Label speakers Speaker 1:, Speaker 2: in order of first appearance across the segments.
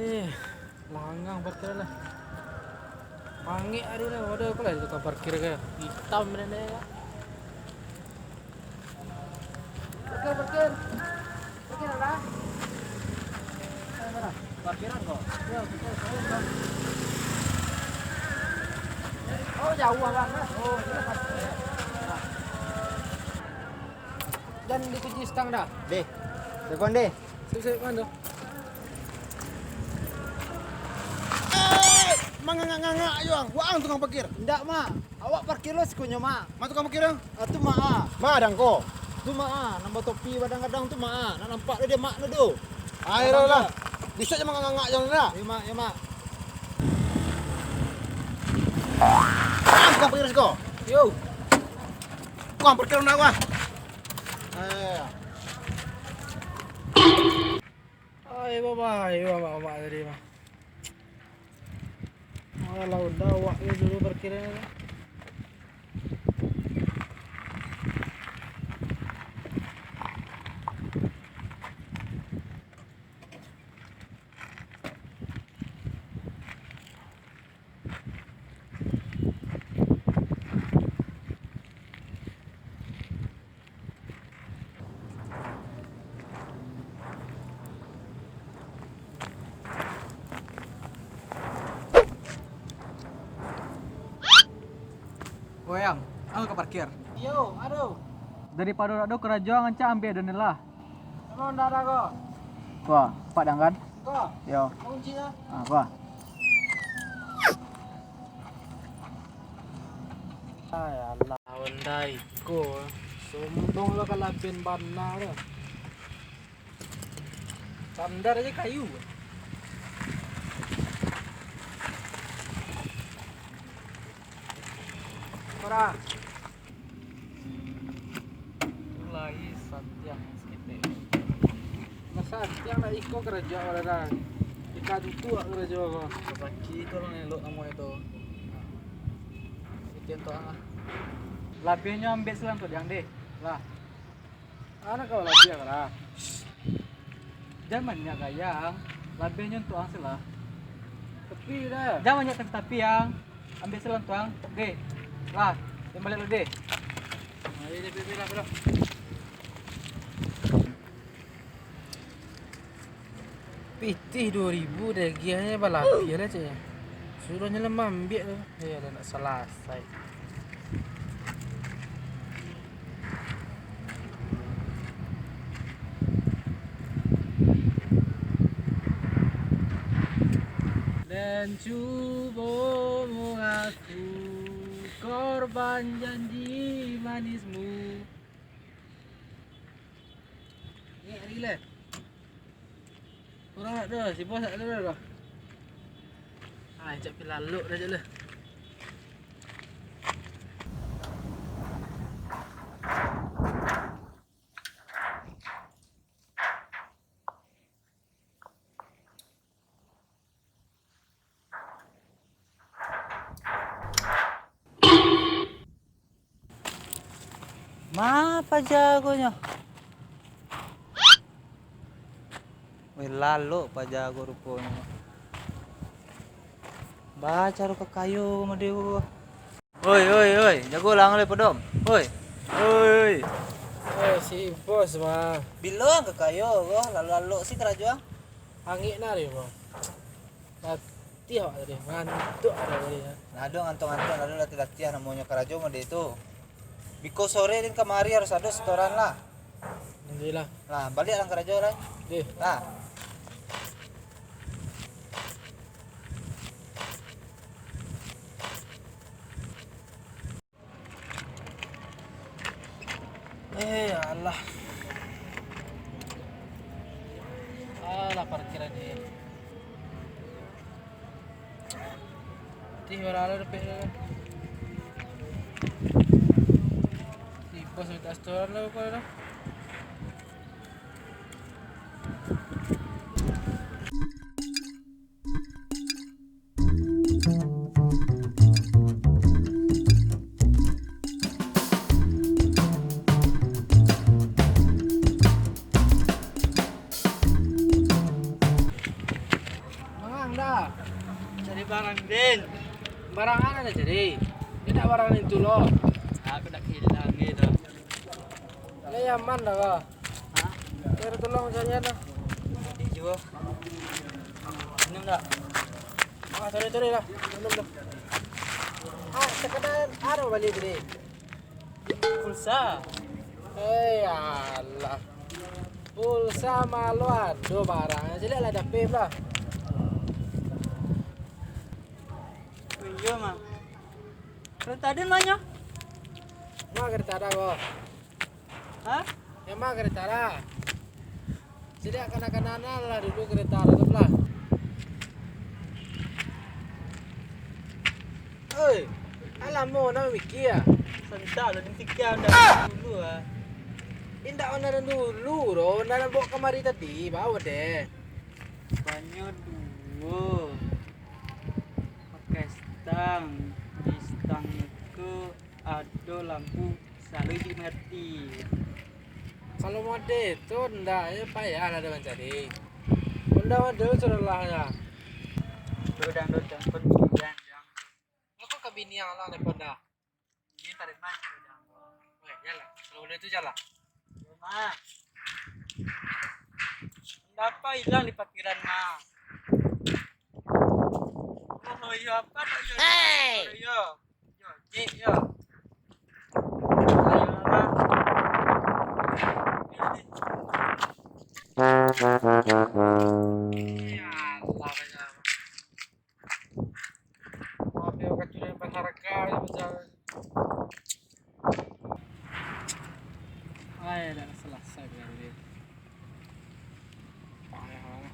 Speaker 1: Eh, langang parkir lah. Pangi hari lah, ada apa lah itu parkir kayak hitam ini ya. Parkir, parkir ada. Mana? Parkiran kok? Ya, betul. Oh jauh bang. Oh ini parkir. Dan dikunci stang dah.
Speaker 2: Deh, telepon deh.
Speaker 1: Saya mana?
Speaker 2: Manganga ayo ang, waang tukang parkir.
Speaker 1: Ndak mak, awak parkir lo sekunyo mak.
Speaker 2: Ma tukang parkir ang.
Speaker 1: Atu mak.
Speaker 2: Ma adang ko.
Speaker 1: Tu mak, nambah topi kadang-kadang tu mak. Nak nampak dia mak na do.
Speaker 2: Ayo lah. Bisa aja manganga ayo na.
Speaker 1: Ya mak.
Speaker 2: Tukang parkir ko.
Speaker 1: Yo.
Speaker 2: Tukang parkir na wa.
Speaker 1: Ay baba tadi mah. Alah udah awak dulu parkirnya.
Speaker 3: Goyang, aku ke parkir.
Speaker 1: Yo, aduh.
Speaker 3: Daripada ada kerajaan ngancak ambil dan lah.
Speaker 1: Emang ndak ada kok.
Speaker 3: Wah, Pak Danggan.
Speaker 1: Kok,
Speaker 3: Yo.
Speaker 1: kuncinya.
Speaker 3: Wah.
Speaker 1: Ay Allah, wandai ko. Sombong lah kalabin bana dah. Sandar aja kayu. Para. Mulai Satyang sekitar. Masa Satyang nak ikut kerja orang. Ikan tua kerja apa?
Speaker 3: Kaki kalau nelok kamu itu. Itu yang tuang lah. Labihnya ambil selang tuh yang deh. Lah.
Speaker 1: Anak kau lagi ya kara.
Speaker 3: Zamannya gayang. Labihnya tuang selah.
Speaker 1: Tepi dah.
Speaker 3: Zamannya tapi yang ambil selang tuang. Deh. Lah. Yang balik lu deh.
Speaker 1: Ini bila. Pitih 2000 dah giahnya balapi lah cik. Suruhnya lemah ambil tu. Ya dah nak selesai. Dan cuba mengaku korban janji manismu. Ni relax. Orang nak dah, si bos tak ada dah. Ajak pergi lalu dah je lah.
Speaker 3: Ma apa jagonya? Wih lalu Pak Jago rupanya. Baca rupa kayu sama dia. Oi, jago lang oleh pedom. Oi.
Speaker 1: Si bos mah.
Speaker 3: Bilang ke kayu kok lalu sih kerajaan.
Speaker 1: Angin nari bang. Latih awak tadi, ngantuk ada tadi ya.
Speaker 3: Nado ngantong-ngantong nado latih-latih namanya kerajaan sama dia itu. Biko sore dan kemari harus ada setoran lah.
Speaker 1: Alhamdulillah.
Speaker 3: Nah, balik lang kerajaan lah.
Speaker 1: Deh.
Speaker 3: Nah.
Speaker 1: Allah. Alah parkiran dia. Tih berala depan dah. Si bos minta setoran lah kau dah. lah.
Speaker 4: Cari barang din.
Speaker 1: Barangan ada jadi. Tidak barang itu loh.
Speaker 4: Aku nak hilang gitu.
Speaker 1: Leyaman dah kah?
Speaker 4: Hah?
Speaker 1: Kira tolong saya dah.
Speaker 4: Di juga. Minum tak?
Speaker 1: Ah, sorry lah. Belum dah. Ah, sekedar ada balik jadi.
Speaker 4: Pulsa.
Speaker 1: Allah. Pulsa malu ada barang. Jadi lah dah pay lah.
Speaker 4: Iya mah. Kalau tadi nanya?
Speaker 1: Mak kereta ada kok.
Speaker 4: Hah?
Speaker 1: Ya mak kereta ada. Jadi akan lah dulu kereta ada tu lah. Oi, alam mo na mikir ya.
Speaker 4: Sentak dah tiga dah dulu ah.
Speaker 1: Indah ona dulu, ro. Ona bawa kemari tadi, bawa deh.
Speaker 4: Banyak dua. Pakai stang. Di stang itu ada lampu selalu dimati.
Speaker 1: Kalau mau deh tu ndak ya payah lah dengan cari. Ndak ada suruh lah ya.
Speaker 4: Dodang pendidikan yang
Speaker 1: Aku ke bini yang lah depan dah.
Speaker 4: ini tarik mana dodang.
Speaker 1: Weh, jalan. Kalau udah itu jalan.
Speaker 4: Mah. Kenapa hilang di parkiran mah? Oh iya apa tak yo? Hey! Yo. Yo, Cik yo. Ayo lah.
Speaker 1: Ya Allah banyak. Maaf ya kacau yang berharga ya berjalan. Ayo dah selesai dengan dia. Payah.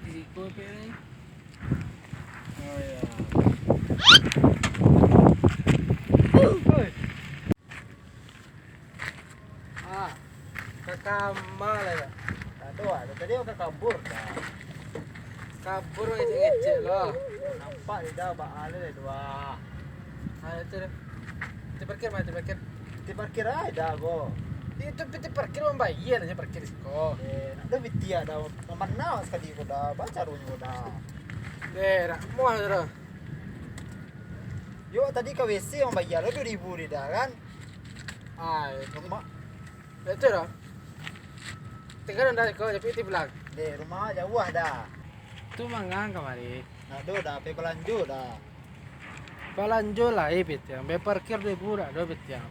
Speaker 1: Risiko apa ni? Oh ya. Ah, kakamal ya.
Speaker 2: Aduh, tadi aku kabur dah.
Speaker 1: Kabur ngecek loh.
Speaker 2: Nampak dia dah baal dia dua.
Speaker 1: Ayo tu deh. Kita parkir mana? Kita parkir.
Speaker 2: Di parkir aja dah go.
Speaker 1: Itu kita parkir membayar aja parkir siko.
Speaker 2: Nak ada bitia dah. Mana sekali ko dah. Baca runyo dah.
Speaker 1: Deh, nak muah dah.
Speaker 2: Yo tadi ke WC yang bayar 2,000 dia dah kan.
Speaker 1: Ayo,
Speaker 2: Rumah
Speaker 1: itu dah. Tinggal dah kau tapi itu belang.
Speaker 2: di rumah jauh dah.
Speaker 1: Tu mangang kemari.
Speaker 2: Nak do dah pe belanju dah.
Speaker 1: Balanjo lah ibit yang. Be parkir deh pura do bit yang.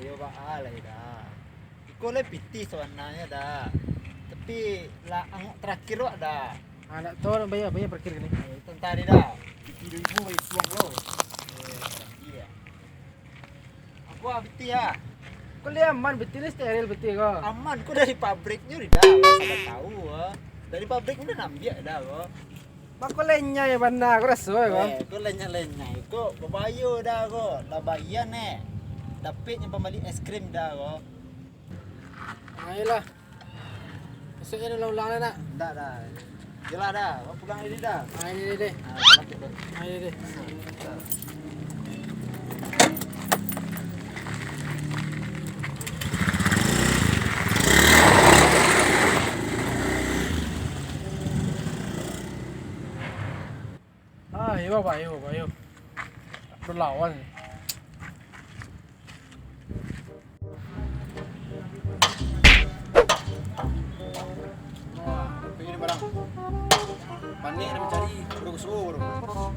Speaker 2: Yo baal dah. Iko le piti sebenarnya dah. Tapi lah angok terakhir wak dah.
Speaker 1: Anak tu orang bayar parkir ni.
Speaker 2: Tentang dia dah. 2,000 wei tuang lo. Iya. Aku abiti ya.
Speaker 1: Kau lihat aman betul steril betul kau.
Speaker 2: Aman kok dari pabriknya udah dah. Tahu dari pabrik udah nambiak dah kok.
Speaker 1: Mak kau lenya ya banda kau rasa kau.
Speaker 2: Kok lenya-lenya kok babayo dah kok. Dah bayar ne. Dapatnya pembeli es krim dah kok.
Speaker 1: Ayolah. Besoknya ulang-ulang lah nak.
Speaker 2: Dah dah. Jelah dah. Kau pulang ini dah.
Speaker 1: Ayo deh. Ayo deh. Ayo bapak, ayo. Berlawan.
Speaker 2: Wah, pengen barang. Panik dia mencari burung-burung.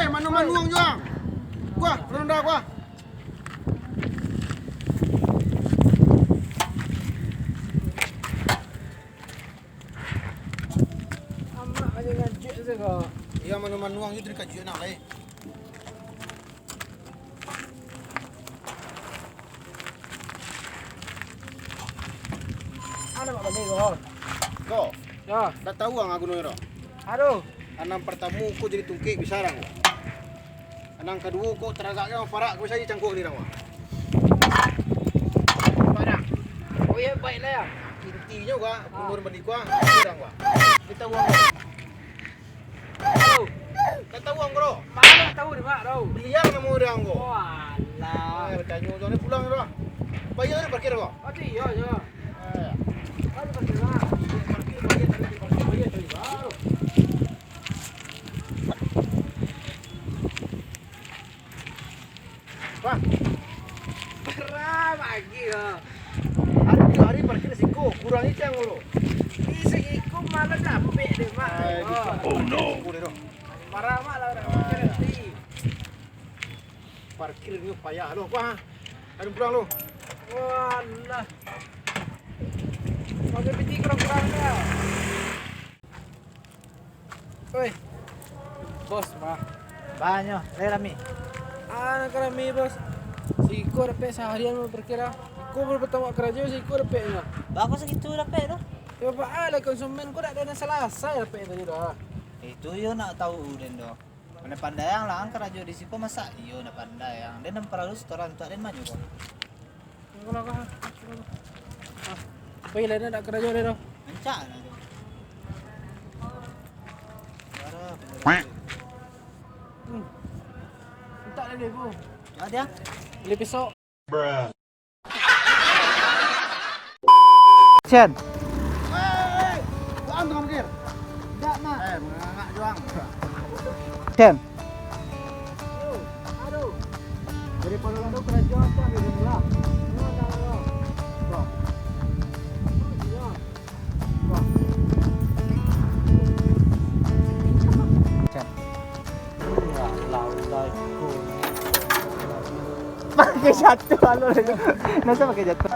Speaker 2: Hei, manu-manuang juang. Gua, ronda gua.
Speaker 1: Amak aja ngajuk je kau.
Speaker 2: Iya manu-manuang itu dekat juga nak lai.
Speaker 1: Ada mak balik kau.
Speaker 2: Kau,
Speaker 1: Ya,
Speaker 2: dah tahu ang aku niro.
Speaker 1: aduh.
Speaker 2: Anang pertama ko jadi tungkik bisarang. Anang kedua ko teragaknya parak ko saja cangkuk ni rawa.
Speaker 1: Parah. Oh ya baiklah ya.
Speaker 2: Intinya gua umur balik gua kurang gua. Kita uang bro.
Speaker 1: Tahu.
Speaker 2: Kata uang bro.
Speaker 1: Mana tahu di mak tahu.
Speaker 2: Beliang nama orang kau.
Speaker 1: Walah.
Speaker 2: Bertanya ni pulang bro. Bayar ni parkir kau.
Speaker 1: Oh iya ya. Ada pakai lah. Bayar tadi baru.
Speaker 2: Wah,
Speaker 1: Beram lagi ya.
Speaker 2: hari parkir siko, kurang itu yang bro.
Speaker 1: Isi ikut malah capek deh mak.
Speaker 2: Oh no. Bro.
Speaker 1: Marah mak lah orang parkir nanti.
Speaker 2: Parkir ni payah lo. Wah. Ada pulang lo.
Speaker 1: Walah. Pakai piti kurang-kurang dah. Oi. Bos mah.
Speaker 2: Banyak. Rami.
Speaker 1: Anak kami bos. Si Iko dapat seharian mau perkira. Iko baru pertama kerja si Iko dapatnya.
Speaker 3: Bagus segitu dapat tu.
Speaker 1: Ya apa ala konsumen ko dah ada selesai dapat tadi dah.
Speaker 3: Itu yo nak tahu den do. Mana pandai yang lah kerja di situ masa iyo nak pandai yang den perlu setoran tu den maju kok.
Speaker 1: Kalau kah. Pai lain nak kerja dia dah.
Speaker 3: Mencak na tu.
Speaker 1: Tak ada bu.
Speaker 3: Ada.
Speaker 1: Beli pisau.
Speaker 3: Chen.
Speaker 2: Juang tu parkir.
Speaker 3: Tak nak.
Speaker 2: Nak juang.
Speaker 3: Chen.
Speaker 1: Aduh.
Speaker 2: Jadi pada lalu kerja apa ni lah.
Speaker 3: Chen.
Speaker 2: Pakai satu alur.
Speaker 3: Nasa pakai jatuh.